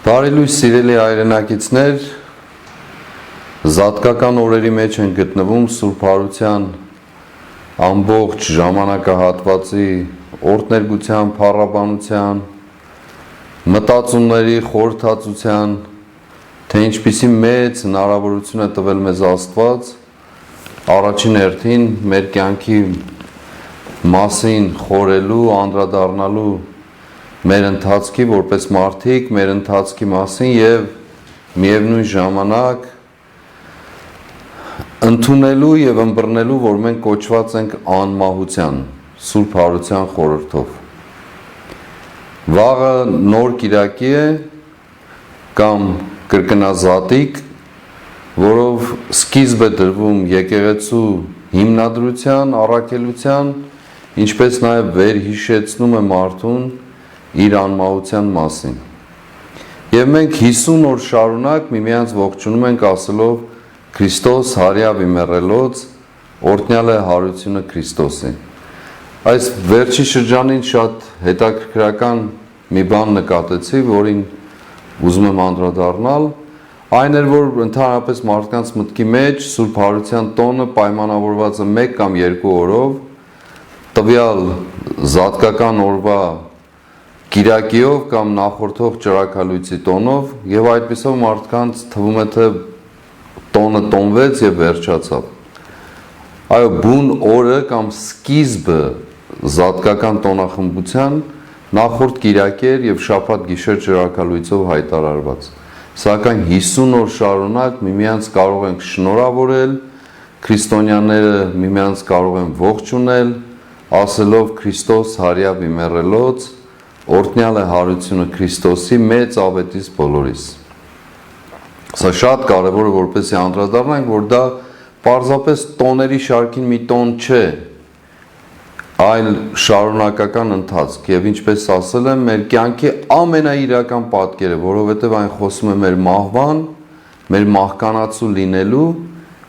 Բարելույս սիրելի հայրենակիցներ, զատկական օրերի մեջ են գտնվում Սուրբ Հարության ամբողջ ժամանակահատվածի օրհներգության, փառաբանության, մտածումների, խորհրդածության, թե ինչպիսի մեծ հնարավորություն է տվել մեզ Աստված առաջին հերթին մեր կյանքի մասին խորելու, անդրադառնալու մեր ընթացքի որպես մարդիկ, մեր ընթացքի մասին և միևնույն ժամանակ ընդունելու և ըմբռնելու, որ մենք կոչված ենք անմահության, Սուրբ Հարության խորհրդով։ Վաղը նոր կիրակի է կամ կրկնազատիկ, որով սկիզբ է դրվում եկեղեցու հիմնադրության, առաքելության, ինչպես նաև վերհիշեցնում է մարդուն իր անմահության մասին։ Եվ մենք 50 օր շարունակ միմյանց ողջունում ենք ասելով Քրիստոս հարյավ իմեռելոց, օրհնյալ է հարությունը Քրիստոսի։ Այս վերջի շրջանին շատ հետաքրքրական մի բան նկատեցի, որին ուզում եմ անդրադառնալ, այն էր, որ ընդհանրապես մարդկանց մտքի մեջ Սուրբ Հարության տոնը պայմանավորված է 1 կամ 2 օրով, տվյալ զատկական օրվա կիրակիով կամ նախորդող ճրագալույցի տոնով, և այդպիսով մարդկանց թվում է, թե տոնը տոնվեց և վերջացավ։ Այո, բուն օրը կամ սկիզբը զատկական տոնախմբության նախորդ կիրակի էր և շաբաթ գիշեր ճրագալույցով հայտարարված։ Սակայն 50 օր շարունակ միմյանց կարող ենք շնորհավորել, քրիստոնյաները միմյանց կարող են ողջունել, ասելով Քրիստոս հարյավ իմեռելոց, օրհնյալ է հարությունը Քրիստոսի, մեծ ավետիս բոլորիս։ Սա շատ կարևոր է, որպեսզի անդրադառնանք, որ դա պարզապես տոների շարքին մի տոն չէ, այլ շարունակական ընթացք, և ինչպես ասել եմ, մեր կյանքի ամենաիրական պատկերը, որովհետև այն խոսում է մեր մահվան, մեր մահկանացու լինելու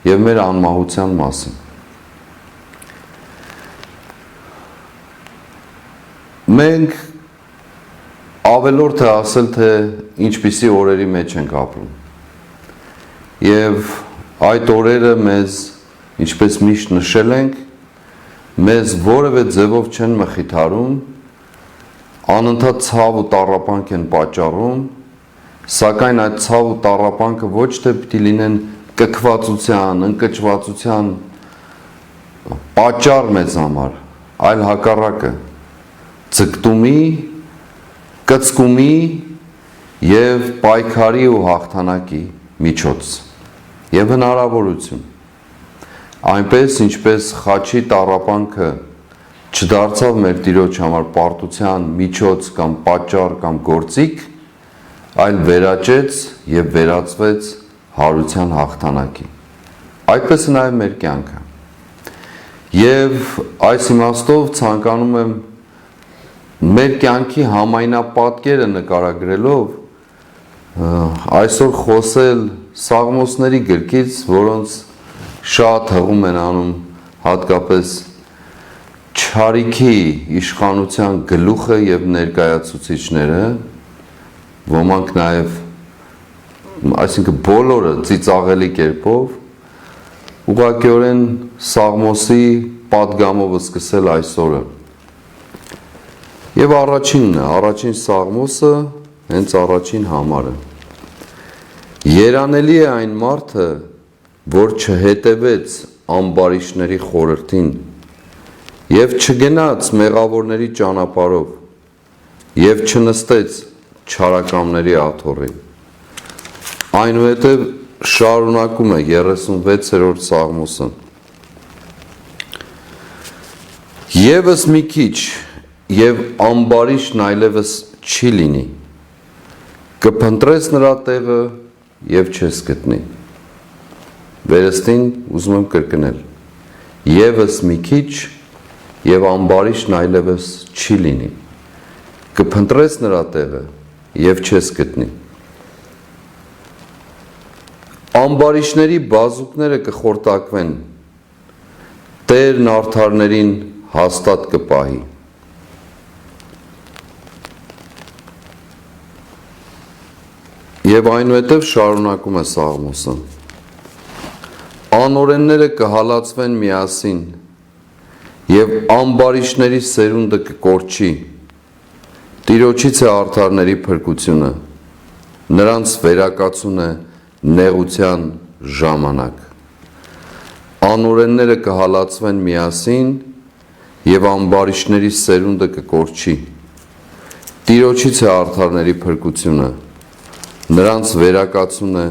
և մեր անմահության մասին։ Մենք ավելորդ է ասել, թե ինչպիսի օրերի մեջ ենք ապրում։ Եվ այդ օրերը մեզ, ինչպես միշտ նշել ենք, մեզ որևէ ձևով չեն մխիթարում, անընդհատ ցավ ու տառապանք են պատճառում, սակայն այդ ցավ ու տառապանքը ոչ թե պիտի լինեն կքվածության, ընկճվածության պատճառ մեզ համար, այլ հակառակը, ձգտումի, կծկումի և պայքարի ու հաղթանակի միջոց և հնարավորություն։ Այնպես, ինչպես խաչի տառապանքը չդարձավ մեր Տիրոջ համար պարտության միջոց կամ պատճառ կամ գործիք, այլ վերաճեց և վերածվեց հարության հաղթանակի։ Այդպես է նաև մեր կյանքը։ Եվ այս իմաստով ցանկանում եմ մեր կյանքի համայնապատկերը նկարագրելով այսօր խոսել Սաղմոսների գրքից, որոնց շատ հղում են անում հատկապես չարիքի իշխանության գլուխը և ներկայացուցիչները, ոմանք նաև, այսինքն բոլորը ծիծաղելի կերպով, ուղղակիորեն Սաղմոսի պատգամով սկսել այսօրը։ Եվ առաջինն է, առաջին Սաղմոսը, հենց առաջին համարը։ Երանելի է այն մարդը, որ չհետևեց ամբարիշտների խորհրդին և չգնաց մեղավորների ճանապարհով և չնստեց չարակամների աթոռին։ Այնուհետև շարունակում է 36-րդ Սաղմոսը։ Եվս մի քիչ և ամբարիշտն այլևս չի լինի, կփնտրես նրա տեղը և չես գտնի։ Վերստին ուզում եմ կրկնել, եվս մի քիչ և ամբարիշտն այլևս չի լինի, կփնտրես նրա տեղը և չես գտնի։ Ամբարիշտների բազուկները կխորտակվեն, Տերն արդարներին հաստատ կպահի։ Եվ այնուհետև շարունակում է Սաղմոսը. Անօրենները կհալածվեն միասին, և ամբարիշների սերունդը կկորչի, Տիրոջից է արդարների փրկությունը, նրանց վերակացուն է նեղության ժամանակ։ Անօրենները կհալածվեն միասին, և ամբարիշների սերունդը կկորչի, Տիրոջից է արդարների փրկությունը, նրանց վերակացուն է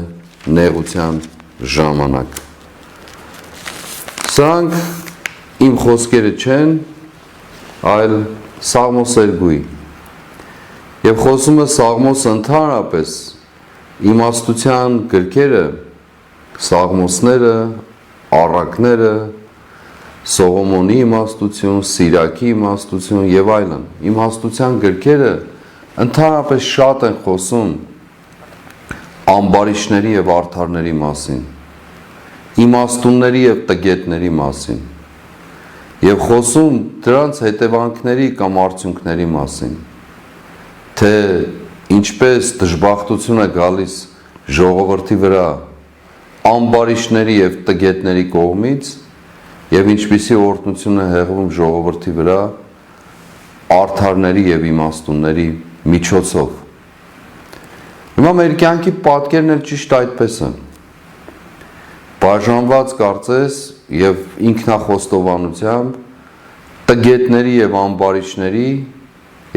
նեղության ժամանակ։ Սրանք իմ խոսքերը չեն, այլ Սաղմոս 2-ի։ Եվ խոսում է Սաղմոսը ընդհանրապես իմաստության գրքերը, Սաղմոսները, առակները, Սողոմոնի իմաստություն, Սիրակի իմաստություն և այլն։ Իմաստության գրքերը ընդհանրապես շատ են խոսում ամբարիշների և արդարների մասին, իմաստունների և տգետների մասին, և խոսում դրանց հետևանքների կամ արդյունքների մասին, թե ինչպես դժբախտություն է գալիս ժողովրդի վրա ամբարիշների և տգետների կողմից և ինչպիսի օրհնություն է հեղվում ժողովրդի վրա արդարների և իմաստունների միջոցով։ Հիմա մեր կյանքի պատկերն էլ ճիշտ այդպես են։ Բաժանված կարծես և ինքնախոստովանությամբ տգետների և ամբարիշների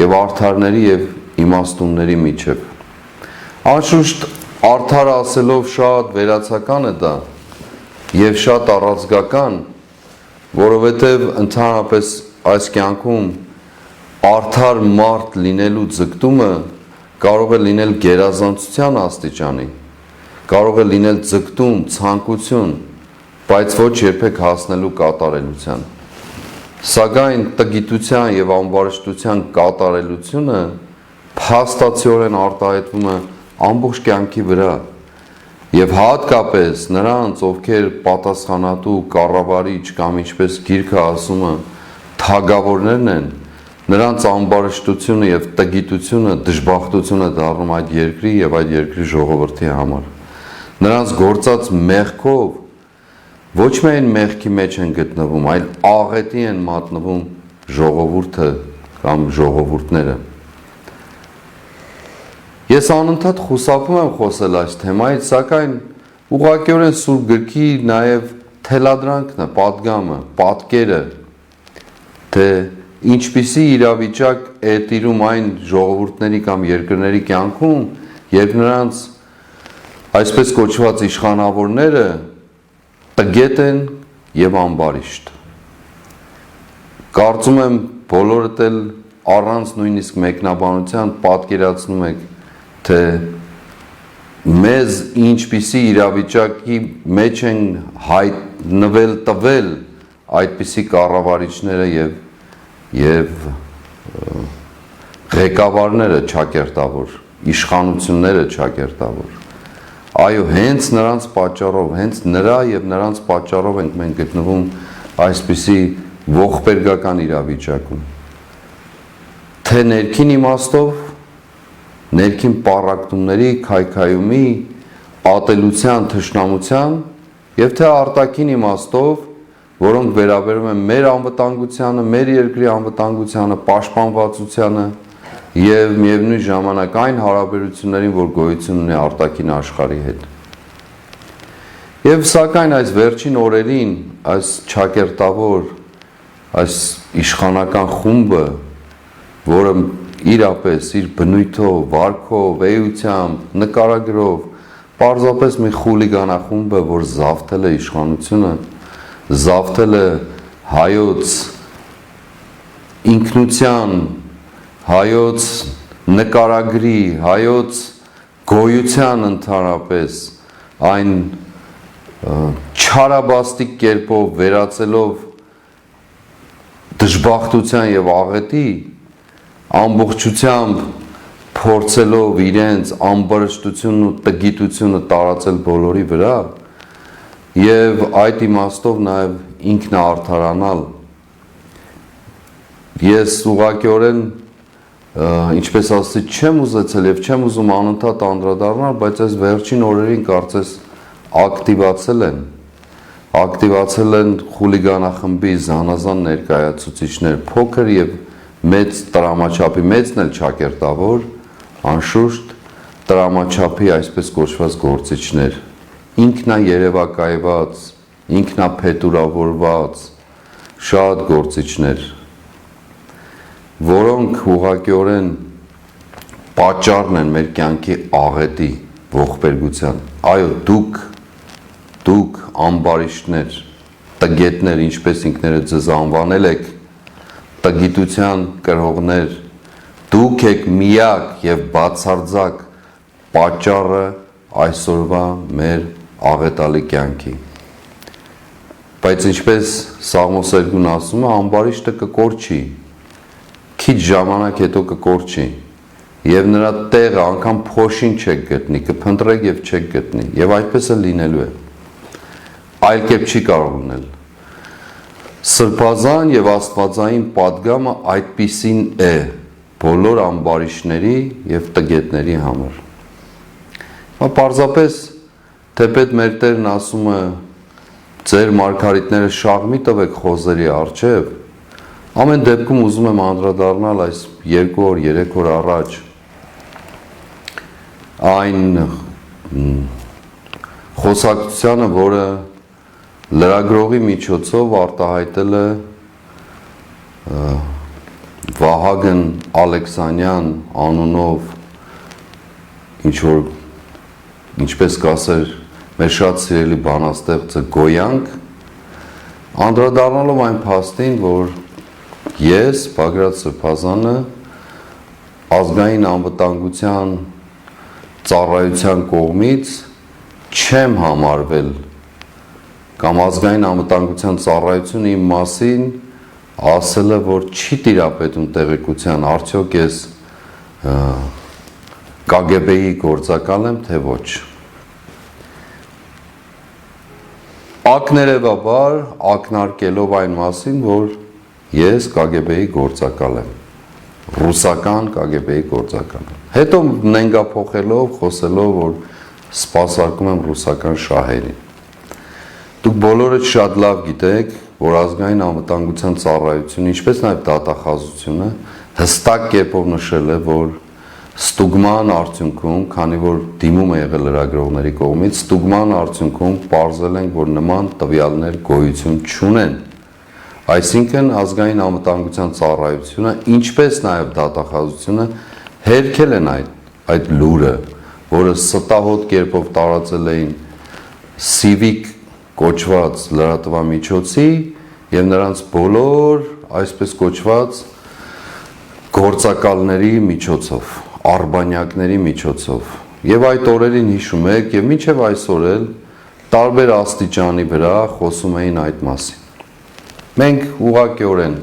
և արդարների և իմաստունների միջև։ Անշուշտ արդարը ասելով շատ վերացական է դա և շատ առաձգական, որովհետև ընդհանրապես այս կյանքում արդար մարդ լինելու ձգտումը կարող է լինել գերազանցության աստիճանի, կարող է լինել ձգտում, ցանկություն, բայց ոչ երբեք հասնելու կատարելության։ Սակայն տգիտության և ամբարշտության կատարելությունը փաստացիորեն արտահայտվում է ամբողջ կյանքի վրա և հատկապես նրանց, ովքեր պատասխանատու, կառավարիչ կամ ինչպես գիրքը ասում է, թագավորներն են, նրանց ամբարշտությունը և տգիտությունը դժբախտություն է դառնում այդ երկրի և այդ երկրի ժողովրդի համար։ Նրանց գործած մեղքով ոչ միայն մեղքի մեջ են գտնվում, այլ աղետի են մատնվում ժողովուրդը կամ ժողովուրդները։ Ես անընդհատ խուսափում եմ խոսել այս թեմայից, սակայն ուղղակիորեն Սուրբ գրքի նաև թելադրանքն է, պատգամը, պատկերը, թե ինչպիսի իրավիճակ է տիրում այն ժողովուրդների կամ երկրների կյանքում, երբ նրանց այսպես կոչված իշխանավորները տգետ են և ամբարիշտ։ Կարծում եմ բոլորդ էլ առանց նույնիսկ մեկնաբանության պատկերացնում եք, թե մեզ ինչպիսի իրավիճակի մեջ են հայտնվել տվել այդպիսի կառավարիչները և ղեկավարները չակերտավոր, իշխանությունները չակերտավոր։ Այո, հենց նրանց պատճառով, հենց նրա և նրանց պատճառով ենք մենք գտնվում այսպիսի ողբերգական իրավիճակում, թե ներքին իմաստով, ներքին պառակտումների, քայքայումի, ատելության, թշնամության և թե արտաքին իմաստով, որոնք վերաբերում են մեր անվտանգությանը, մեր երկրի անվտանգությանը, պաշտպանվածությանը և միևնույն ժամանակ այն հարաբերություններին, որ գոյություն ունի արտաքին աշխարհի հետ։ Եվ սակայն այս վերջին օրերին այս չակերտավոր, այս իշխանական խումբը, որը իրապես իր բնույթով, վարքով, էությամբ, նկարագրով պարզապես մի խուլիգանախումբ է, որ զավթել է իշխանությունը, զավթել է հայոց ինքնության, հայոց նկարագրի, հայոց գոյության ընդհանրապես այն չարաբաստիկ կերպով վերածելով դժբախտության և աղետի, ամբողջությամբ փորձելով իրենց ամբարշտությունն ու տգիտությունը տարածել բոլորի վրա և այդ իմաստով նաև ինքնաարդարանալ։ Ես ուղղակիորեն ինչպես ասացի, չեմ ուզեցել եւ չեմ ուզում անընդհատ անդրադառնալ, բայց այս վերջին օրերին կարծես ակտիվացել են խուլիգանախմբի զանազան ներկայացուցիչներ, փոքր եւ մեծ տրամաչափի, մեծն էլ չակերտավոր, անշուշտ տրամաչափի այսպես կոչված գործիչներ, ինքնաերևակայված, ինքնափետուրավորված շատ գործիչներ, որոնք ուղղակիորեն պատճառն են մեր կյանքի աղետի ողբերգության։ Այո, դուք ամբարիշտներ, տգետներ, ինչպես ինքներդ ձեզ անվանել եք, տգիտության կրողներ, դուք եք միակ եւ բացարձակ պատճառը այսօրվա մեր աղետալի կյանքի։ Բայց ինչպես Սաղմոս 2-ն ասում է, ամբարիշտը կկորչի, քիչ ժամանակ հետո կկորչի եւ նրա տեղը անգամ փոշին չեք գտնի, կփնտրեք եւ չեք գտնի եւ այդպես է լինելու է, այլ կերպ չի կարող լինել։ Սրբազան եւ աստվածային պատգամը այդպիսին է բոլոր ամբարիշտների եւ տգետների համար։ Պարզապես թեպետ մեր Տերն ասում է ձեր մարգարիտները շաղմի տվեք խոզերի առջև, ամեն դեպքում ուզում եմ անդրադառնալ այս 2 օր, 3 օր առաջ այն խոսակցությանը, որը լրագրողի միջոցով արտահայտել է Վահագն Ալեքսանյան անունով ինչ-որ, ինչպես կասեր մեր շատ սիրելի բանաստեղծը Գոյանք, անդրադառնալով այն փաստին, որ ես, Բագրատ Սրբազանը, ազգային անվտանգության ծառայության կողմից չեմ համարվել կամ ազգային անվտանգության ծառայությունը իմ մասին ասել է, որ չի տիրապետում տեղեկության, արդյոք ես KGB-ի գործակալ եմ, թե ոչ։ Ակներևաբար ակնարկելով այն մասին, որ ես KGB-ի գործակալ եմ, ռուսական KGB-ի գործակալ եմ։ Հետո նենգափոխելով, խոսելով, որ սպասարկում եմ ռուսական շահերին։ Դուք բոլորը շատ լավ գիտեք, որ ազգային անվտանգության ծառայությունը, ինչպես նաև դատախազությունը հստակ կերպով նշել է, որ ստուգման արդյունքում, քանի որ դիմում է եղել լրագրողների կողմից, ստուգման արդյունքում պարզել ենք, որ նման տվյալներ գոյություն չունեն։ Այսինքն ազգային անվտանգության ծառայությունը, ինչպես նաև դատախազությունը հերքել են այդ լուրը, որը ստահոդ կերպով տարածել էին Civic կոչված լրատվամիջոցի եւ նրանց բոլոր այսպես կոչված գործակալների միջոցով, արբանյակների միջոցով։ Եվ այդ օրերին հիշում եք եւ մինչեւ այսօր էլ տարբեր աստիճանի վրա խոսում էին այդ մասին։ Մենք ուղղակիորեն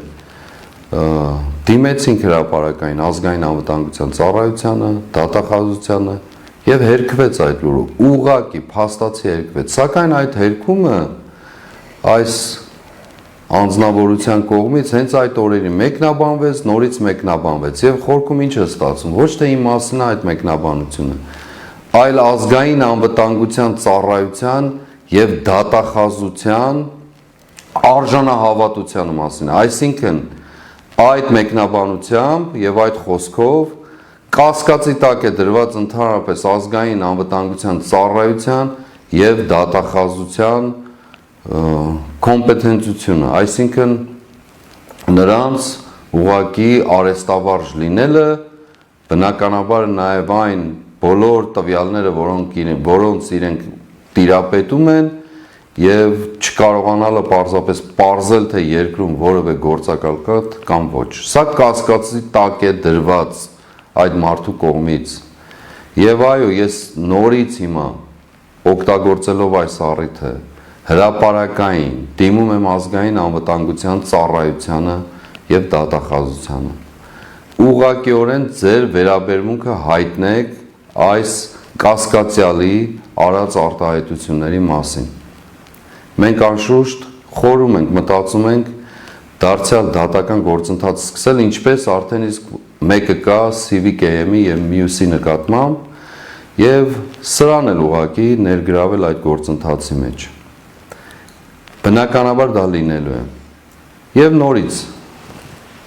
դիմեցինք հրապարակային ազգային անվտանգության ծառայությանը, դատախազությանը եւ հերքվեց այդ լուրը, ուղղակի փաստացի հերքվեց, սակայն այդ հերքումը այս անձնավորության կողմից հենց այդ օրերին մեկնաբանվեց, նորից մեկնաբանվեց եւ խորքում ինչ է ստացվում, ոչ թե իմ մասին է այդ մեկնաբանությունը, այլ ազգային անվտանգության ծառայության եւ դատախազության արժանահավատության մասին, այսինքն այդ մեկնաբանությամբ եւ այդ խոսքով կասկածի տակ է դրված ընդհանրապես ազգային անվտանգության ծառայության եւ դատախազության կոմպետենտությունը, այսինքն նրանց ուղղակի արեստավարժ լինելը, բնականաբար նաեւ այն բոլոր տվյալները, որոնց իրենք տիրապետում են եւ չկարողանալը պարզապես պարզել, թե երկրում որևէ գործակալ կա կամ ոչ։ Սա կասկածի տակ է դրված այդ մարդու կողմից։ Եվ այո, ես նորից հիմա օգտագործելով այս առիթը հրապարակային դիմում եմ ազգային անվտանգության ծառայությանը եւ դատախազությանը։ Ուղղակիորեն ձեր վերաբերմունքը հայտնեք այս կասկածյալի արած արտահայտությունների մասին։ Մենք անշուշտ խորում ենք, մտածում ենք, դարձյալ դատական գործընթաց սկսել, ինչպես արդեն իսկ մեկը կա CVKM-ի եւ մյուսի նկատմամբ եւ սրան էլ ուղղակի ներգրավել այդ գործընթացի մեջ։ Բնականաբար դա լինելու է։ Եվ նորից,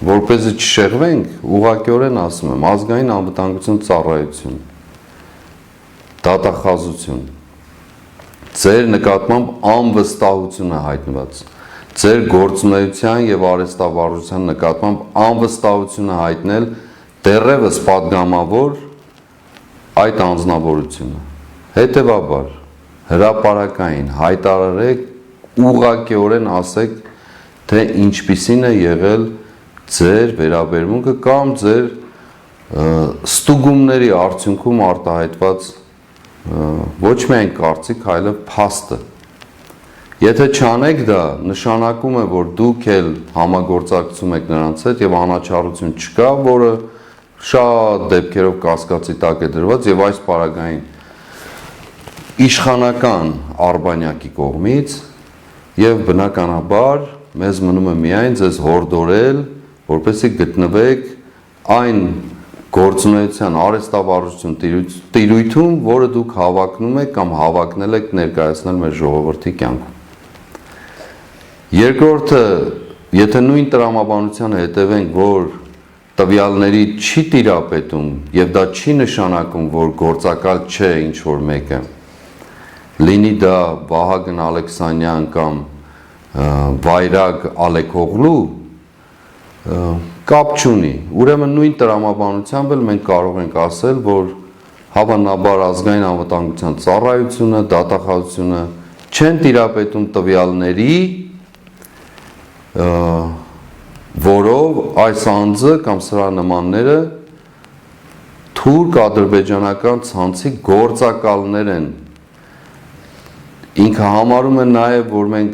որպեսզի չշեղվենք, ուղղակիորեն ասում եմ, ազգային անվտանգություն ծառայություն, դատախազություն, ձեր նկատմամբ անվստահություն է հայտնված, ձեր գործունեության եւ արհեստավարժության նկատմամբ անվստահությունը հայտնել դեռևս պատգամավոր այդ անձնավորությունը։ Հետևաբար հրապարակային հայտարարեք, ուղղակիորեն ասեք, թե ինչպիսին է եղել ձեր վերաբերմունքը կամ ձեր ստուգումների արդյունքում արտահայտված ոչ միայն կարծիք, այլև փաստը։ Եթե չանեք դա, նշանակում է, որ դուք էլ համագործակցում եք նրանց հետ եւ անաչառություն չկա, որը շատ դեպքերով կասկածի տակ է դրված եւ այս պարագային իշխանական արբանյակի կողմից եւ բնականաբար մեզ մնում է միայն ձեզ հորդորել, որպեսզի գտնվեք այն գործունեության արհեստավարժություն տիրույթում, որը դուք հավակնում եք կամ հավակնել եք ներկայացնել մեր ժողովրդի կյանքում։ Երկրորդը, եթե նույն տրամաբանությանը հետևենք, որ տվյալների չի տիրապետում եւ դա չի նշանակում, որ գործակալ չէ ինչ որ մեկը, լինի դա Վահագն Ալեքսանյան կամ Վայրագ Ալեքօղլու, կապ չունի։ Ուրեմն նույն տրամաբանությամբ էլ մենք կարող ենք ասել, որ հավանաբար ազգային անվտանգության ծառայությունը, դատախազությունը չեն տիրապետում տվյալների, որով այս անձը կամ սրա նմանները թուրք ադրբեջանական ցանցի գործակալներ են։ Ինքը համարում է նաև, որ մենք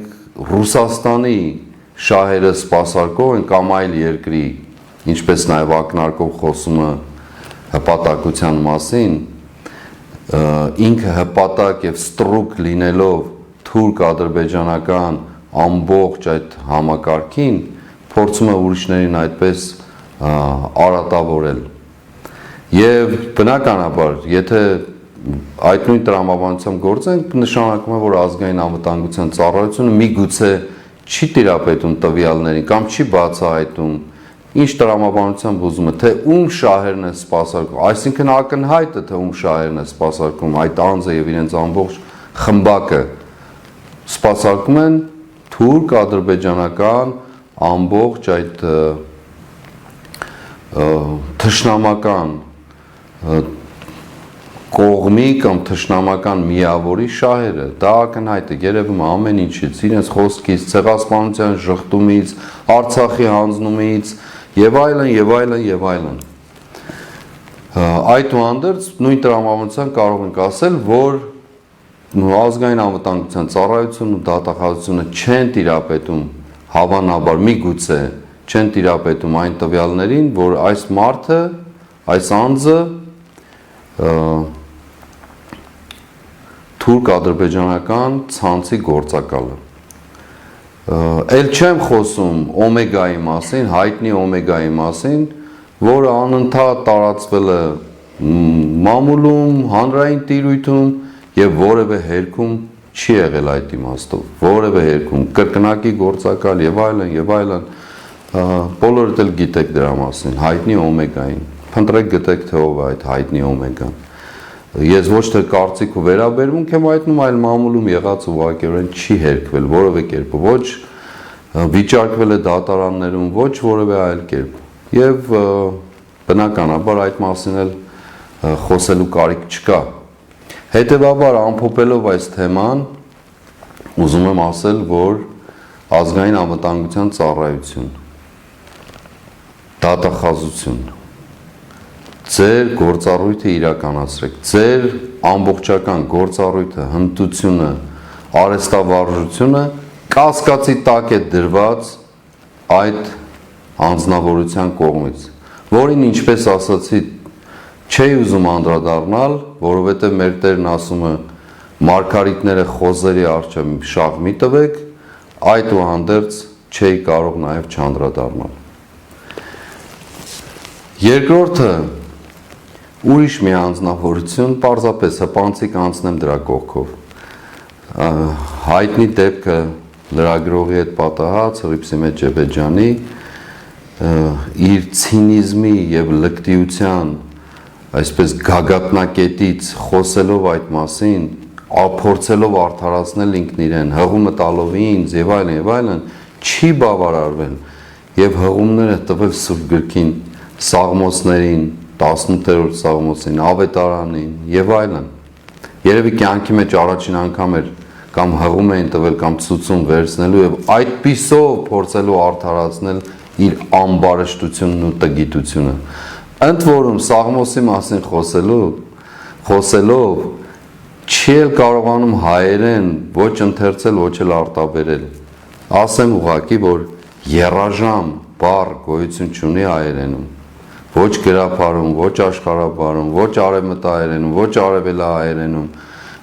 Ռուսաստանի շահերը սպասարկող են կամ այլ երկրի, ինչպես նաև ակնարկով խոսումը հպատակության մասին, ինքը հպատակ եւ ստրուկ լինելով թուրք ադրբեջանական ամբողջ այդ համակարգին փորձում է ուրիշներին այդպես արատավորել։ Եվ բնականաբար, եթե այդ նույն տրամաբանությամբ գործենք, նշանակում է, որ ազգային անվտանգության ծառայությունը միգուցե չի տիրապետում տվյալներին կամ չի բացահայտում, ինչ տրամաբանությամբ ուզում է, թե ում շահերն է սպասարկում, այսինքն ակնհայտ է, թե ում շահերն է սպասարկում, այդ անձը եւ իրենց ամբողջ խմբակը սպասարկում են թուրք ադրբեջանական ամբողջ այդ թշնամական կողմի կամ թշնամական միավորի շահերը, դա ակնհայտ է, երևում է ամեն ինչից, իրենց խոսքից, ցեղասպանության ժխտումից, Արցախի հանձնումից եւ այլն եւ այլն եւ այլն։ Այդուհանդերձ նույն տրամաբանությամբ կարող ենք ասել, որ ազգային անվտանգության ծառայությունն ու դատախազությունը չեն տիրապետում հավանաբար միգուցե չեն տիրապետում այն տվյալներին, որ այս մարդը, այս անձը թուրք-ադրբեջանական ցանցի գործակալը։ Էլ չեմ խոսում օմեգայի մասին, հայտնի օմեգայի մասին, որը անընդհատ տարածվել է մամուլում, հանրային տիրույթում եւ որևէ հերքում չի եղել այդ իմաստով, որևէ հերքում կրկնակի գործակալ եւ այլն, բոլորդ էլ գիտեք դրա մասին, հայտնի օմեգային, փնտրեք գտեք թե ով է այդ հայտնի օմեգան։ Ես ոչ թե կարծիք ու վերաբերմունք եմ հայտնում, այլ մամուլում եղած ուղղակիորեն չի հերքվել որևէ կերպ, ոչ վիճարկվել է դատարաններում, ոչ որևէ այլ կերպ։ Եվ բնականաբար այդ մասին էլ խոսելու կարիք չկա։ Հետևաբար ամփոփելով այս թեման, ուզում եմ ասել, որ ազգային անվտանգության ծառայություն, դատախազություն, ձեր գործառույթը իրականացրեք, ձեր ամբողջական գործառույթը, հմտությունը, արհեստավարժությունը կասկածի տակ է դրված այդ անձնավորության կողմից, որին ինչպես ասացի, չի ուզում անդրադառնալ, որովհետև մեր Տերն ասում է մարգարիտները խոզերի առջև շաղ մի տվեք, այդուհանդերձ չէի կարող նաև չանդրադառնալ։ Երկրորդը ուրիշ մի անձնավորություն, պարզապես հպանցիկ անցնեմ դրա կողքով։ Հայտնի դեպքը լրագրողի հետ պատահած Հռիփսիմետ Ջեբեջյանի իր ցինիզմի եւ լկտիության այսպես գագաթնակետից խոսելով այդ մասին, փորձելով արդարացնել ինքն իրեն, հղումը տալով ինձ եւ այլն, չի բավարարվել եւ հղումները տվել Սուրբ գրքին, Սաղմոսներին, 18-րդ Սաղմոսին, Ավետարանին եւ այլն։ Երևի կյանքի մեջ առաջին անգամ էր կամ հղում էին տվել կամ ցուցում վերցնելու եւ այդպիսով փորձելու արդարացնել իր ամբարշտությունն ու տգիտությունը։ Ընդ որում Սաղմոսի մասին խոսելով չի էլ կարողանում հայերեն ոչ ընթերցել, ոչ էլ արտաբերել։ Ասեմ ուղղակի, որ եռաժամ բառ գոյություն չունի հայերենում։ Ոչ գրաբարում, ոչ աշխարհաբարում, ոչ արևմտահայերենում, ոչ արևելահայերենում,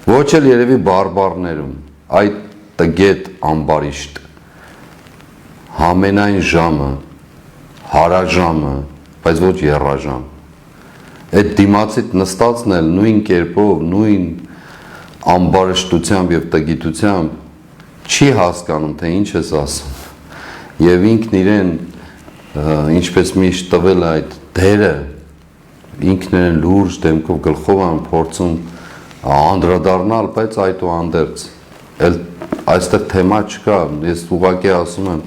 ոչ էլ երևի բարբառներում, այդ տգետ ամբարիշտ համենայն ժամը, հարաժամը, բայց ոչ եռաժամ։ Այդ դիմացիդ նստածն էլ նույն կերպով, նույն ամբարշտությամբ եւ տգիտությամբ չի հասկանում, թե ինչ ես ասում։ Եվ ինքն իրեն ինչպես միշտ տվել այդ դերը, ինքն իրեն լուրջ դեմքով գլխով են փորձում անդրադառնալ, բայց այդուհանդերձ այստեղ թեմա չկա, ես ուղղակի ասում եմ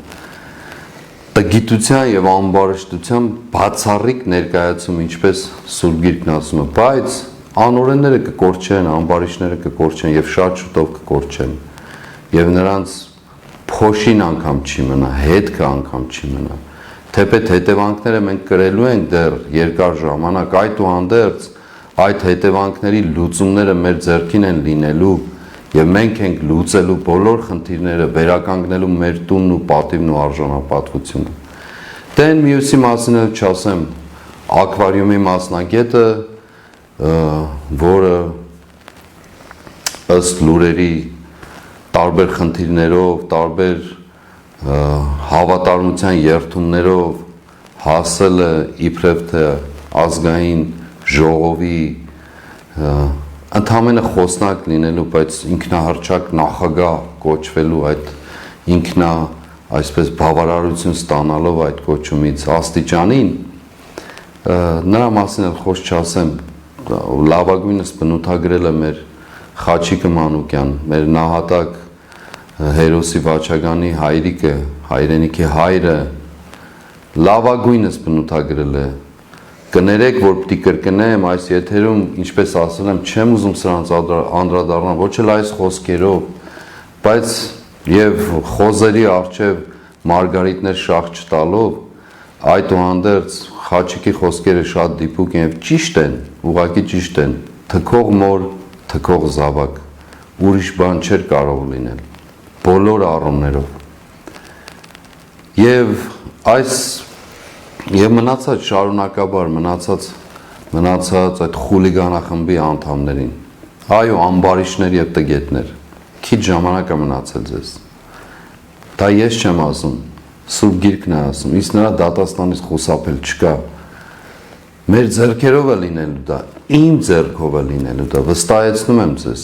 տգիտության եւ ամբարշտության բացառիկ ներկայացում, ինչպես Սուրբ Գիրքն ասում է, բայց անօրենները կկորչեն, ամբարիշները կկորչեն եւ շատ շուտով կկորչեն եւ նրանց փոշին անգամ չի մնա, հետքը անգամ չի մնա։ Թեպետ հետևանքները մենք կրելու ենք դեռ երկար ժամանակ, այդուհանդերձ այդ հետևանքների լուծումները մեր ձեռքին են լինելու եւ մենք ենք լուծելու բոլոր խնդիրները, վերականգնելու մեր տունն ու պատիվն ու արժանապատվությունը։ Դեն մյուսի մասին էլ չասեմ, ակվարիումի մասնագետը, որը ըստ լուրերի տարբեր խնդիրներով, տարբեր հավատարմության երթումներով հասել է իբրև թե ազգային ժողովի ընդհանրապես խոսնակ լինելու, բայց ինքնահռչակ նախագահ կոչվելու այդ այսպես բավարարություն ստանալով այդ կոչումից աստիճանին, նրա մասին էլ խոսք չասեմ, լավագույնս բնութագրել է մեր Խաչիկը Մանուկյան, մեր նահատակ Հերոսի Վաչագանի հայրիկը, հայրենիքի հայրը, լավագույնս բնութագրել է։ Կներեք, որ պիտի կրկնեմ այս եթերում, ինչպես ասել եմ, չեմ ուզում սրանց անդրադառնալ, ոչ էլ այս խոսքերով, բայց եւ խոզերի առջև մարգարիտներ շաղ չտալով, այդուհանդերձ Խաչիկի խոսքերը շատ դիպուկ են եւ ճիշտ են, ուղղակի ճիշտ են, թքող մոր, թքող զավակ, ուրիշ բան չէր կարող լինել, բոլոր առումներով։ Եվ այս եւ մնացած շարունակաբար մնացած այդ խուլիգանախմբի անդամներին, այո, ամբարիշներ եւ տգետներ, քիչ ժամանակ է մնացել ձեզ։ Դա ես չեմ ասում, Սուրբ Գիրքն է ասում, իսկ նրա դատաստանից խուսափել չկա։ Մեր ձեռքերով է լինելու դա, իմ ձեռքով է լինելու դա, վստահեցնում եմ ձեզ։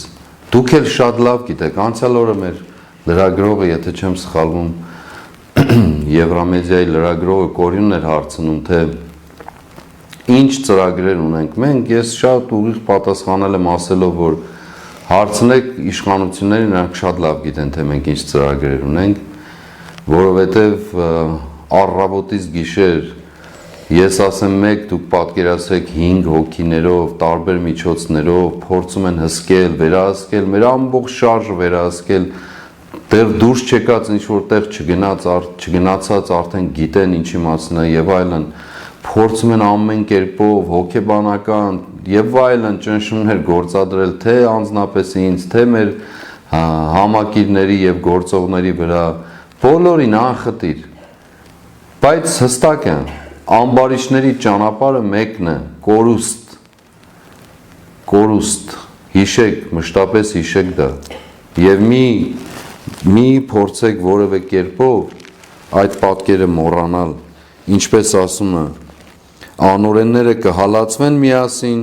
Դուք էլ շատ լավ գիտեք, անցյալ օրը մեր լրագրողը, եթե չեմ սխալվում, Եվրամեդիայի լրագրողը Կորյունն էր հարցնում, թե ինչ ծրագրեր ունենք մենք, ես շատ ուղիղ պատասխանել եմ ասելով, որ հարցնեք իշխանություններին, նրանք շատ լավ գիտեն, թե մենք ինչ ծրագրեր ունենք, որովհետև առավոտից գիշեր ես ասեմ մեկ, դուք պատկերացրեք 5 հոգիներով, տարբեր միջոցներով փորձում են հսկել, վերահսկել, մեր ամբողջ շարժը վերահսկել, դեռ դուրս չեկած ինչ որտեղ չգնացած արդեն գիտեն ինչի մասին է եւ այլն, փորձում են ամեն կերպով հոգեբանական եւ այլն ճնշումներ գործադրել թե անձնապես ինձ, թե մեր համակիրների եւ գործողների վրա, բոլորին անխտիր, բայց հստակ է, ամբարիշների ճանապարհը մեկն է, կորուստ, հիշեք, մշտապես հիշեք դա եւ մի փորձեք որևէ կերպով այդ պատկերը մոռանալ, ինչպես ասում է, անօրենները կհալածվեն միասին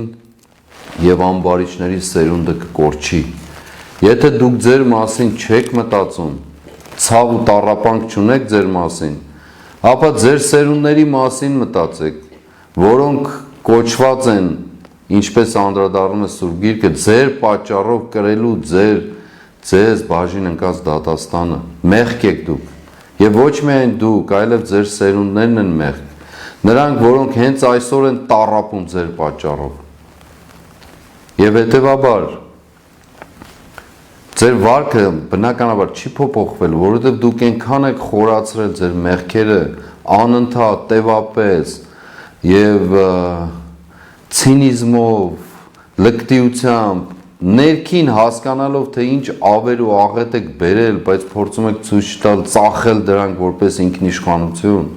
եւ ամբարիչների սերունդը կկորչի։ Եթե դուք ձեր մասին չեք մտածում, ցավ ու տառապանք չունեք ձեր մասին, ապա ձեր սերունդների մասին մտածեք, որոնք կոչված են, ինչպես անդրադառնում է Սուրբ Գիրքը, ձեր պատճառով կրելու ձեզ բաժին ընկած դատաստանը։ Մեղք եք դուք, եւ ոչ միայն դուք, այլև ձեր սերունդներն են մեղք, նրանք, որոնք հենց այսօր են տառապում ձեր պատճառով։ Եվ հետևաբար ձեր վարքը բնականաբար չի փոփոխվել, որովհետև դուք այնքան եք խորացրել ձեր մեղքերը անընդհատ, տևապես եւ ցինիզմով, լկտիությամբ, ներքին հասկանալով, թե ինչ ավեր ու աղետ եք բերել, բայց փորձում եք ցույց տալ, ծախել դրանք որպես ինքնիշխանություն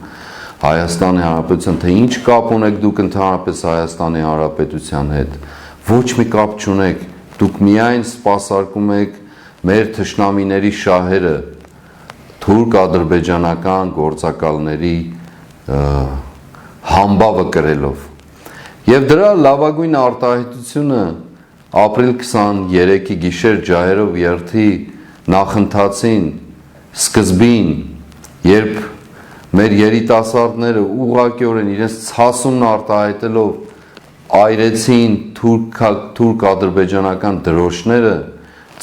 Հայաստանի Հանրապետության, թե ինչ կապ ունեք դուք ընդհանրապես Հայաստանի Հանրապետության հետ, ոչ մի կապ չունեք, դուք միայն սպասարկում եք մեր թշնամիների շահերը, թուրք-ադրբեջանական գործակալների համբավը կրելով։ Եվ դրա լավագույն արտահայտությունը ապրիլ 23-ի գիշեր ջահերով երթի նախընթացին սկզբին, երբ մեր երիտասարդները ուղղակիորեն իրենց ցասումն արտահայտելով այրեցին թուրք-ադրբեջանական դրոշները,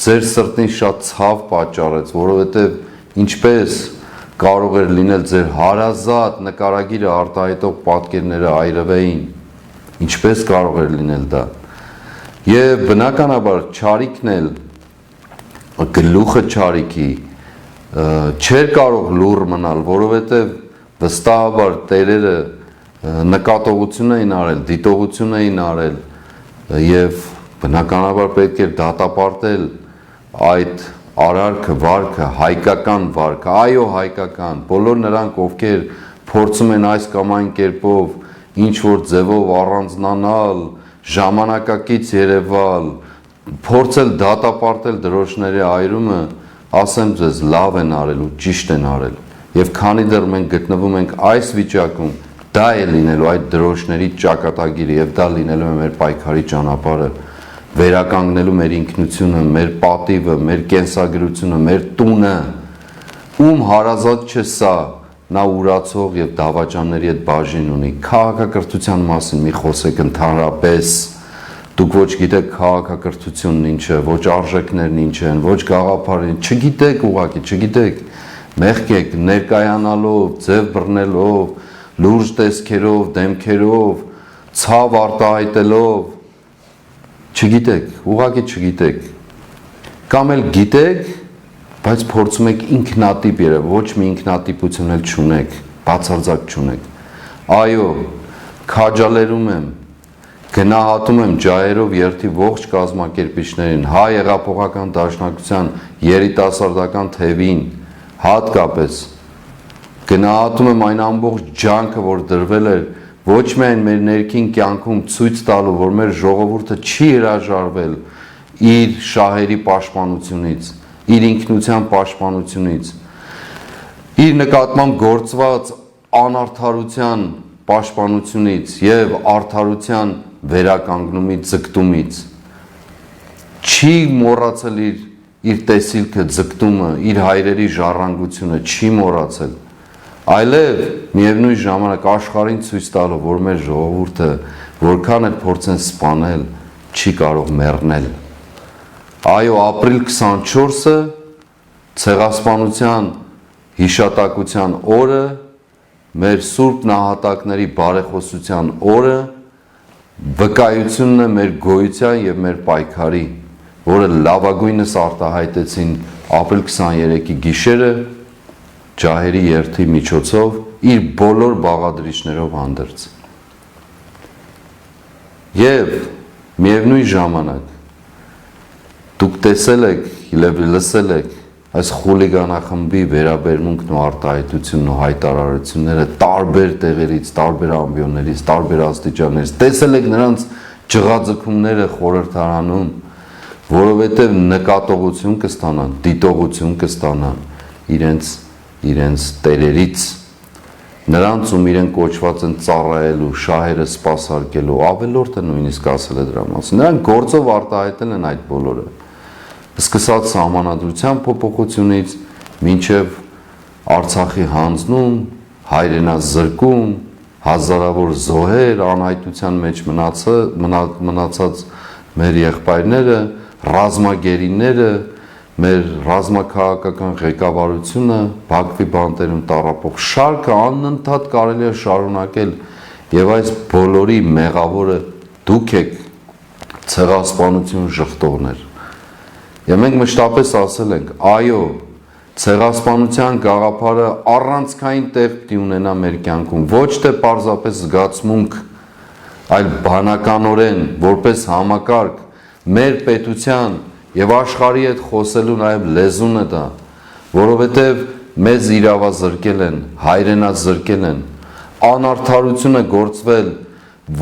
ձեր սրտին շատ ցավ պատճառեց, որովհետև ինչպես կարող էր լինել ձեր հարազատ նկարագիրը արտահայտող պատկերները այրվեին, ինչպես կարող էր լինել դա։ Եվ բնականաբար չարիքն էլ, գլուխը չարիքի, չէր կարող լուռ մնալ, որովհետև վստահաբար տերերը նկատողություն էին արել, դիտողություն էին արել եւ բնականաբար պետք էր դատապարտել այդ արարքը, վարքը, հայկական վարքը, այո հայկական, բոլոր նրանք, ովքեր փորձում են այս կամ այն կերպով ինչ որ ձևով առանձնանալ, ժամանակակից երևալ, փորձել դատապարտել դրոշների այրումը, ասեմ ձեզ, լավ են արել ու ճիշտ են արել։ Եվ քանի դեռ մենք գտնվում ենք այս վիճակում, դա է լինելու այդ դրոշների ճակատագիրը եւ դա լինելու է մեր պայքարի ճանապարհը, վերականգնելու մեր ինքնությունը, մեր պատիվը, մեր կենսագրությունը, մեր տունը, ում հարազատ չէ սա, նա ուրացող եւ դավաճանների հետ բաժին ունի։ Քաղաքակրթության մասին մի խոսեք ընդհանրապես, դուք ոչ գիտեք քաղաքակրթությունն ինչ է, ոչ արժեքներն ինչ են, ոչ գաղափարին, չգիտեք ուղղակի, չգիտեք, մեղք եք ներկայանալով, ձև բռնելով, լուրջ տեսքերով, դեմքերով, ցավ արտահայտելով, չգիտեք, ուղղակի չգիտեք, կամ էլ գիտեք, բայց փորձում եք ինքնատիպ երևալ, ոչ մի ինքնատիպություն էլ չունեք, բացարձակ չունեք։ Այո, քաջալերում եմ, գնահատում եմ ջահերով երթի ողջ կազմակերպիչներին, հայ հեղափոխական դաշնակցության երիտասարդական թևին, հատկապես գնահատում եմ այն ամբողջ ջանքը, որ դրվել էր ոչ միայն մեր ներքին կյանքում ցույց տալու, որ մեր ժողովուրդը չի հրաժարվել իր շահերի պաշտպանությունից, իր ինքնության պաշտպանությունից, իր նկատմամբ գործված անարդարության պաշտպանությունից եւ արդարության վերականգնումից, ձգտումից, չի մոռացել իր տեսիլքը, ձգտումը, իր հայրերի ժառանգությունը, չի մոռացել, այլև միևնույն ժամանակ աշխարհին ցույց տալով, որ մեր ժողովուրդը որքան էլ փորձեն սպանել, չի կարող մեռնել։ Այո, ապրիլ 24-ը ցեղասպանության հիշատակության օրը, մեր սուրբ նահատակների բարեխոսության օրը, վկայությունն է մեր գոյության եւ մեր պայքարի, որը լավագույնս արտահայտեցին ապրիլ 23-ի գիշերը ջահերի երթի միջոցով իր բոլոր բաղադրիչներով հանդերձ։ Եվ միևնույն ժամանակ դուք տեսել եք, լսել եք այս խուլիգանախմբի վերաբերմունքն ու արտահայտությունն ու հայտարարությունները տարբեր տեղերից, տարբեր ամբիոններից, տարբեր աստիճաններից, տեսել եք նրանց ջղաձգումները խորհրդարանում, որովհետև նկատողություն կստանան, դիտողություն կստանան իրենց իրենց տերերից, նրանց ում իրեն կոչված են ծառայելու, շահերը սպասարկելու, ավելորդը նույնիսկ ասել է դրա մասին, նրանք գործով արտահայտել են այդ բոլորը, սկսած սահմանադրության փոփոխությունից մինչև Արցախի հանձնում, հայրենազրկում, հազարավոր զոհեր, անհայտության մեջ մնացած մեր եղբայրները, ռազմագերիները, մեր ռազմաքաղաքական ղեկավարությունը, Բաքվի բանտերում տառապող շարքը անընդհատ կարելի է շարունակել եւ այս բոլորի մեղավորը դուք եք, ցեղասպանություն ժխտողներ։ Եվ մենք մշտապես ասել ենք, այո, ցեղասպանության գաղափարը առանցքային տեղ պիտի ունենա մեր կյանքում, ոչ թե պարզապես զգացմունք, այլ բանականորեն, որպես համակարգ, մեր պետության եւ աշխարհի հետ խոսելու նաեւ լեզուն է դա, որովհետեւ մեզ իրավազրկել են, հայրենազրկել են, անարդարություն է գործվել,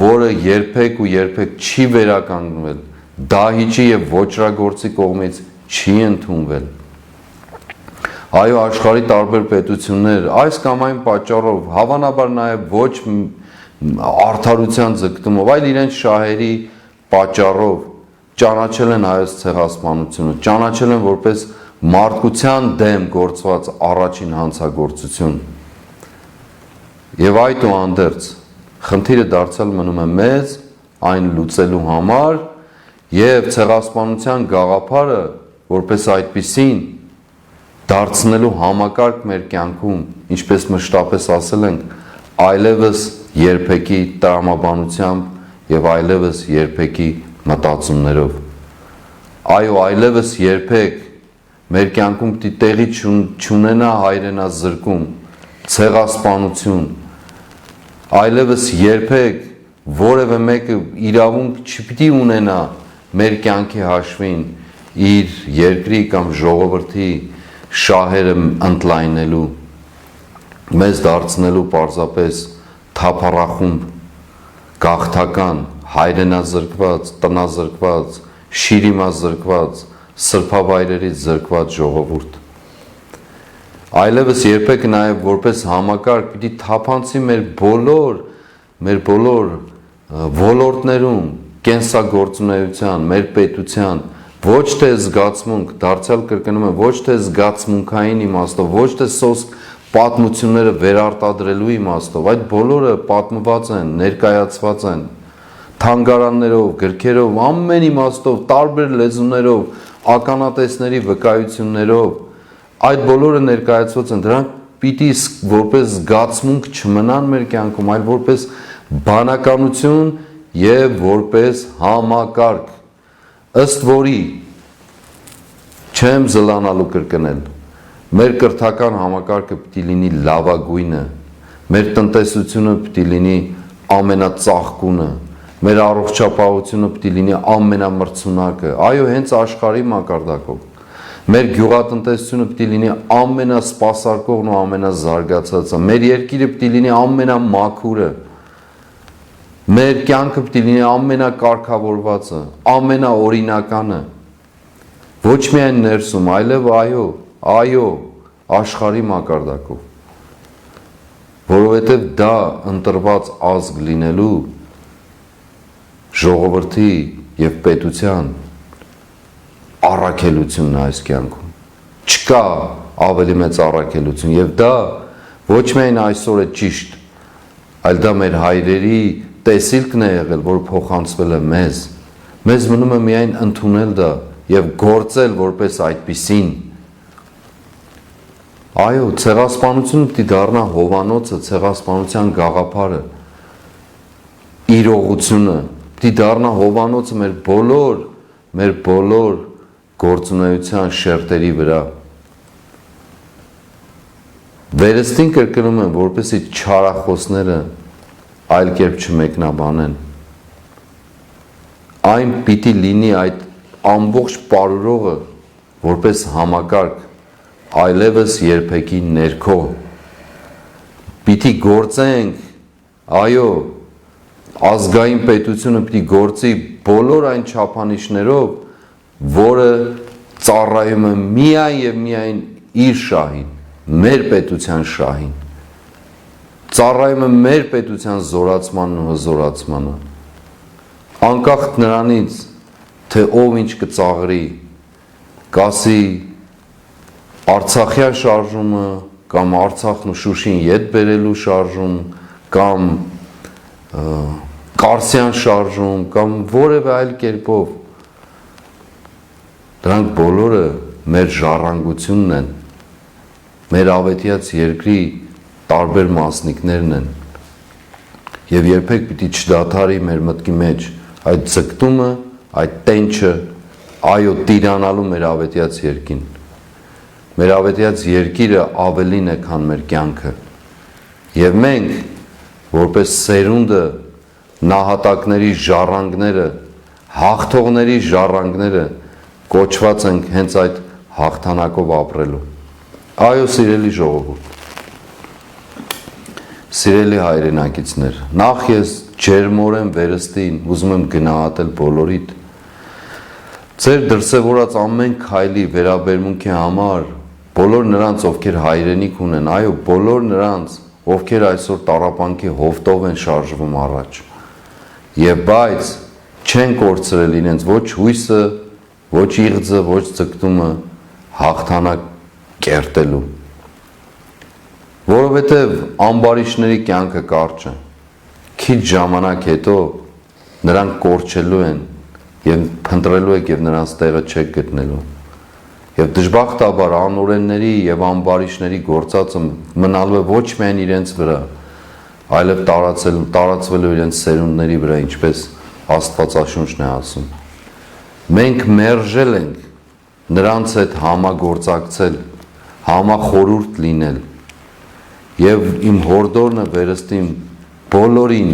որը երբեք ու երբեք չի վերականգնվել, դահիճի եւ ոճրագործի կողմից չի ընդունվել։ Այո, աշխարհի տարբեր պետություններ այս կամ այն պատճառով, հավանաբար նաև ոչ արդարության ձգտումով, այլ իրենց շահերի պատճառով ճանաչել են հայոց ցեղասպանությունը, ճանաչել են որպես մարդկության դեմ գործված առաջին հանցագործություն։ Եվ այդուհանդերձ խնդիրը դարձյալ մնում է մեզ այն լուծելու համար եւ ցեղասպանության գաղափարը որպես այդպիսին դարձնելու համակարգ մեր կյանքում, ինչպես մշտապես ասել ենք, այլևս երբեկի տրամաբանությամբ եւ այլևս երբեկի մտածումներով։ Այո, այլևս երբեք մեր կյանքում պիտի տեղի չունենա հայրենազրկում, ցեղասպանություն, այլևս երբեք որևէ մեկը իրավունք չպիտի ունենա մեր կյանքի հաշվին իր երկրի կամ ժողովրդի շահերը ընդլայնելու, մեզ դարձնելու պարզապես թափառախումբ, գաղթական, հայրենազրկված, տնազրկված, շիրիմազրկված, սրբավայրերից զրկված ժողովուրդ։ Այլևս երբեք նաև որպես համակարգ պիտի թափանցի մեր բոլոր ոլորտներում, կենսագործունեության, մեր պետության, ոչ թե զգացմունք, դարձյալ կրկնում եմ, ոչ թե զգացմունքային իմաստով, ոչ թե սոսկ պատմությունները վերարտադրելու իմաստով, այդ բոլորը պատմված են, ներկայացված են, թանգարաններով, գրքերով, ամեն իմաստով, տարբեր լեզուներով, ականատեսների վկայություններով, այդ բոլորը ներկայացված են, դրանք պիտի որպես զգացմունք չմնան մեր կյանքում, այլ որպես բանականություն եւ որպես համակարգ, ըստ որի չեմ զլանալու կրկնել, մեր կրթական համակարգը պիտի լինի լավագույնը, մեր տնտեսությունը պիտի լինի ամենածաղկունը, մեր առողջապահությունը պիտի լինի ամենամրցունակը, այո, հենց աշխարհի մակարդակով, մեր գյուղատնտեսությունը պիտի լինի ամենասպասարկողն ու ամենազարգացածը, մեր երկիրը պիտի լինի ամենամաքուրը, մեր կյանքը պիտի լինի ամենակարգավորվածը, ամենաօրինականը, ոչ միայն ներսում, այլև այո, աշխարհի մակարդակով, որովհետև դա ընտրված ազգ լինելու ժողովրդի եւ պետության առաքելությունն այս կյանքում, չկա ավելի մեծ առաքելություն եւ դա ոչ միայն այսօր է ճիշտ, այլ դա մեր հայրերի տեսիլքն է եղել, որ փոխանցվել է մեզ մնում է միայն ընդունել դա եւ գործել որպես այդպիսին։ Այո, ցեղասպանությունը պիտի դառնա հովանոցը, ցեղասպանության գաղափարը, իրողությունը, պիտի դառնա հովանոցը մեր բոլոր գործունեության շերտերի վրա։ Վերստին կրկնում եմ, որպեսզի չարախոսները այլ կերպ չմեկնաբանեն։ Այն պիտի լինի այդ ամբողջ պարուրողը որպես համակարգ այլևս երբեկի ներքո։ Պիտի գործենք, այո, ազգային պետությունը պիտի գործի բոլոր այն չափանիշներով, որը ծառայում է միայն եւ միայն իր շահին, մեր պետության շահին, ծառայում է մեր պետության զորացմանն ու հզորացմանը, անկախ նրանից, թե ով ինչ կծաղրի, կասի Արցախյան շարժումը, կամ Արցախն ու Շուշին ետ բերելու շարժում, կամ Կարսյան շարժում, կամ որևէ այլ կերպով, դրանք բոլորը մեր ժառանգությունն են, մեր ավետյաց երկրի տարբեր մասնիկներն են, և երբեք պիտի չդադարի մեր մտքի մեջ այդ ձգտումը, այդ տենչը, այո տիրանալու մեր ավետյաց երկին, մեր ավետյաց երկիրը ավելին է, քան մեր կյանքը, և մենք, որպես սերունդը, նահատակների ժառանգները, հաղթողների ժառանգները, կոչված ենք հենց այդ հաղթանակով ապրելու։ Այո, սիրելի ժողովուրդ, սիրելի հայրենակիցներ, նախ ես ջերմորեն վերստին ուզում եմ գնահատել բոլորիդ, ձեր դրսևորած ամեն քայլի վերաբերմունքի համար, բոլոր նրանց, ովքեր հայրենիք ունեն, այո, բոլոր նրանց, ովքեր այսօր տառապանքի հովտով են շարժվում առաջ, և բայց չեն կորցրել իրենց ոչ հույսը, ոչ իղձը, ոչ ձգտումը հաղթանակ կերտելու, որովհետև ամբարիշների կյանքը կարճ է, քիչ ժամանակ հետո նրանք կորչելու են և փնտրելու եք և նրանց տեղը չեք գտնելու, և դժբախտաբար անօրենների և ամբարիշների գործածը մնալու է ոչ միայն իրենց վրա, այլև տարածվելու իրենց սերունդների վրա, ինչպես Աստվածաշունչն է ասում։ Մենք մերժել ենք նրանց հետ համագործակցել, համախորհուրդ լինել, և իմ հորդորն է վերստին բոլորին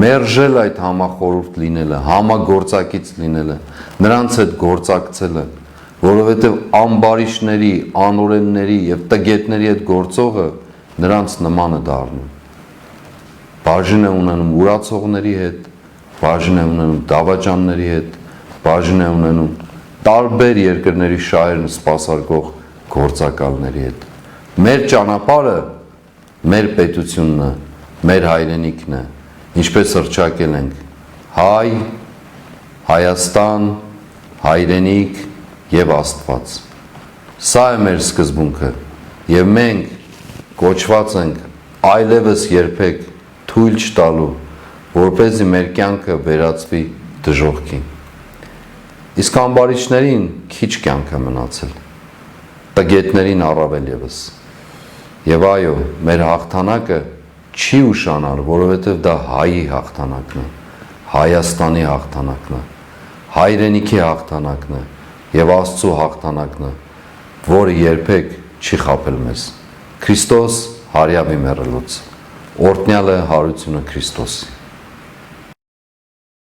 մերժել այդ համախորհուրդ լինելը, համագործակից լինելը, նրանց հետ գործակցելը, որովհետև ամբարիշների, անօրենների և տգետների հետ գործողը նրանց նման է դառնում։ Բաժին է ունենում ուրացողների հետ, բաժին է ունենում դավաճանների հետ, բաժին է ունենում տարբեր երկրների շահերն սպասարկող գործակալների հետ։ Մեր ճանապարհը մեր պետությունն է, մեր հայրենիքն է, ինչպես հռչակել ենք հայ, Հայաստան, հայրենիք և Աստված։ Սա է մեր սկզբունքը, և մենք կոչված ենք այլևս երբեք թույլ չտալու, որպեսզի մեր կյանքը վերածվի դժոխքի։ Իսկ ամբարիշներին քիչ կյանք է մնացել, տգետներին առավել ևս։ Եվ այո, մեր հաղթանակը չի ուշանալ, որովհետև դա հայի հաղթանակն է, Հայաստանի հաղթանակն է, հայրենիքի հաղթանակն է և Աստծո հաղթանակն է, որը երբեք չի խաբել մեզ։ Քրիստոս հարյավի մեռելուց, օրհնյալ է հարությունը Քրիստոսի։